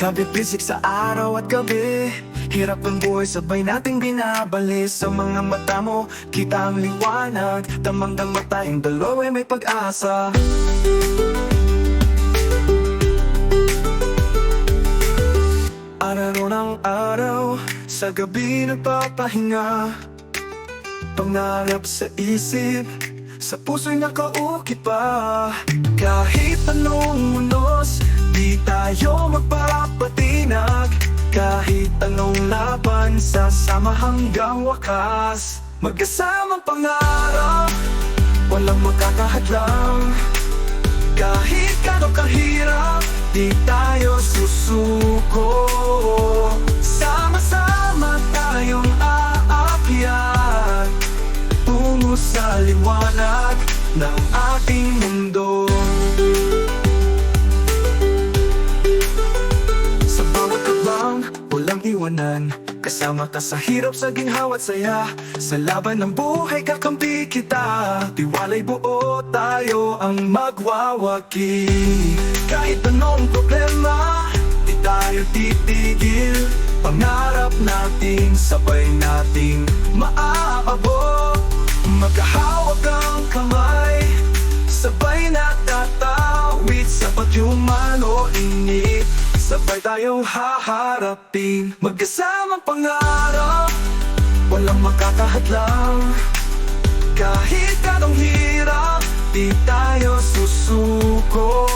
Kabibisik sa araw at gabi, hirap ng buhay sabay nating binabali. Sa mga mata mo, kita ang liwanag. Damang-dama tayong dalawa may pag-asa. Araw ng araw, sa gabi nagpapahinga. Pangarap sa isip, sa puso'y nakaukit pa. Kahit anong unos, di tayo magpapatinag. Kahit anong laban, sasama hanggang wakas. Magkasamang pangarap, walang makakahadlang. Kahit gano'ng kahirap, di tayo susuko. Sama-sama tayong aakyat tungo sa liwanag ng ating mundo. Sa bawat hakbang, walang iwanan. Kasama ka sa hirap, sa ginhawa at saya. Sa laban ng buhay, kakampi kita. Tiwala'y buo, tayo ang magwawagi. Kahit anong problema, di tayo titigil. Pangarap natin, sabay nating maaabot. Magkahawak ang kamay, sabay natatawid. Sapat yung malo init, sabay tayong haharapin. Magkasamang pangarap, walang makakahadlang. Kahit anong hirap, di tayo susuko.